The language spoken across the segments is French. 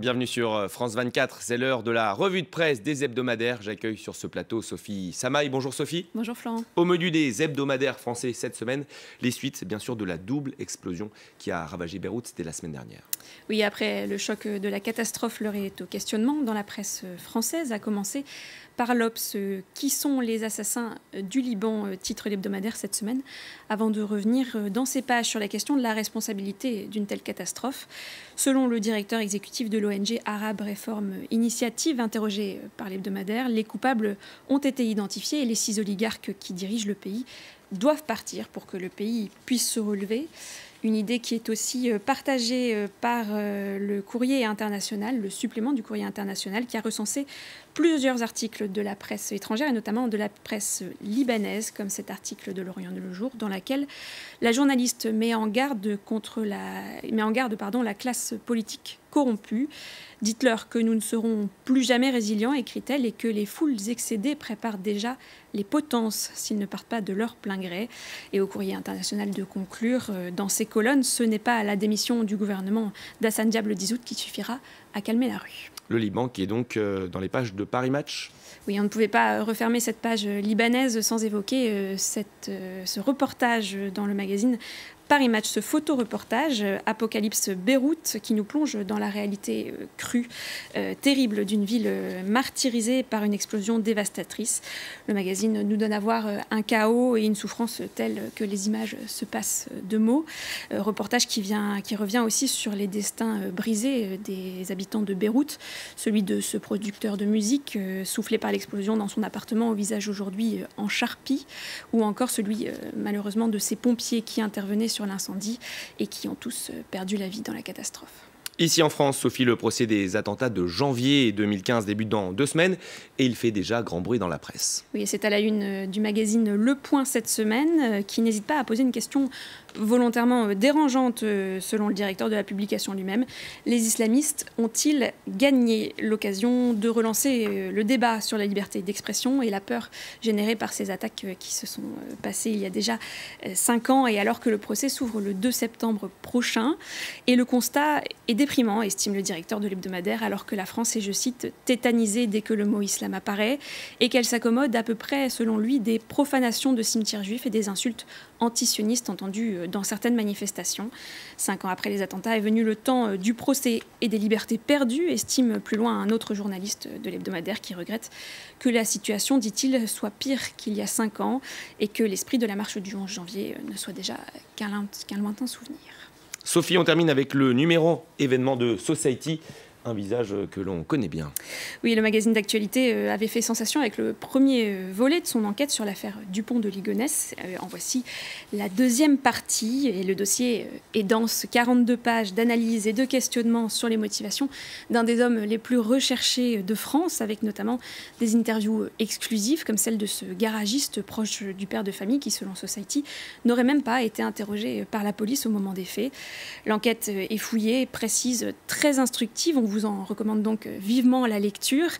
Bienvenue sur France 24, c'est l'heure de la revue de presse des hebdomadaires. J'accueille sur ce plateau Sophie Samaï. Bonjour Sophie. Bonjour Florent. Au menu des hebdomadaires français cette semaine, les suites bien sûr de la double explosion qui a ravagé Beyrouth, c'était la semaine dernière. Oui, après le choc de la catastrophe, l'heure est au questionnement dans la presse française, à commencer par l'Obs. Qui sont les assassins du Liban, titre l'hebdomadaire cette semaine, avant de revenir dans ses pages sur la question de la responsabilité d'une telle catastrophe. Selon le directeur exécutif de l'ONG Arab Reform Initiative, interrogé par l'hebdomadaire, les coupables ont été identifiés et les 6 oligarques qui dirigent le pays doivent partir pour que le pays puisse se relever. Une idée qui est aussi partagée par le Courrier international, le supplément du Courrier international, qui a recensé plusieurs articles de la presse étrangère et notamment de la presse libanaise, comme cet article de l'Orient le Jour, dans lequel la journaliste met en garde la classe politique corrompue. Dites-leur que nous ne serons plus jamais résilients, écrit-elle, et que les foules excédées préparent déjà les potences s'ils ne partent pas de leur plein gré. Et au Courrier international de conclure, dans ces colonnes, ce n'est pas la démission du gouvernement d'Hassan Diab Dizout qui suffira à calmer la rue. Le Liban qui est donc dans les pages de Paris Match. Oui, on ne pouvait pas refermer cette page libanaise sans évoquer ce reportage dans le magazine Paris Match, ce photoreportage Apocalypse Beyrouth qui nous plonge dans la réalité crue, terrible d'une ville martyrisée par une explosion dévastatrice. Le magazine nous donne à voir un chaos et une souffrance telle que les images se passent de mots. Reportage qui revient aussi sur les destins brisés des habitants de Beyrouth, celui de ce producteur de musique soufflé par l'explosion dans son appartement au visage aujourd'hui en charpie, ou encore celui malheureusement de ces pompiers qui intervenaient sur l'incendie et qui ont tous perdu la vie dans la catastrophe. Ici en France, Sophie, le procès des attentats de janvier 2015 débute dans 2 semaines et il fait déjà grand bruit dans la presse. Oui, c'est à la une du magazine Le Point cette semaine, qui n'hésite pas à poser une question volontairement dérangeante selon le directeur de la publication lui-même. Les islamistes ont-ils gagné? L'occasion de relancer le débat sur la liberté d'expression et la peur générée par ces attaques qui se sont passées il y a déjà 5 ans, et alors que le procès s'ouvre le 2 septembre prochain. Et le constat est déprimant, estime le directeur de l'hebdomadaire, alors que la France est, je cite, tétanisée dès que le mot islam apparaît et qu'elle s'accommode à peu près, selon lui, des profanations de cimetières juifs et des insultes antisionistes entendues dans certaines manifestations. 5 ans après les attentats est venu le temps du procès et des libertés perdues, estime plus loin un autre journaliste de l'hebdomadaire qui regrette que la situation, dit-il, soit pire qu'il y a 5 ans et que l'esprit de la marche du 11 janvier ne soit déjà qu'un lointain souvenir. Sophie, on termine avec le numéro événement de Society, un visage que l'on connaît bien. Oui, le magazine d'actualité avait fait sensation avec le premier volet de son enquête sur l'affaire Dupont de Ligonnès. En voici la deuxième partie, et le dossier est dense, 42 pages d'analyse et de questionnement sur les motivations d'un des hommes les plus recherchés de France, avec notamment des interviews exclusives comme celle de ce garagiste proche du père de famille qui, selon Society, n'aurait même pas été interrogé par la police au moment des faits. L'enquête est fouillée, précise, très instructive. On vous en recommande donc vivement la lecture.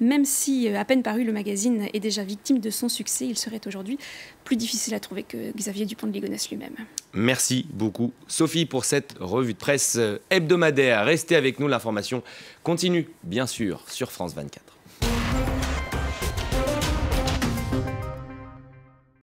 Même si, à peine paru, le magazine est déjà victime de son succès, il serait aujourd'hui plus difficile à trouver que Xavier Dupont de Ligonnès lui-même. Merci beaucoup Sophie pour cette revue de presse hebdomadaire. Restez avec nous, l'information continue bien sûr sur France 24.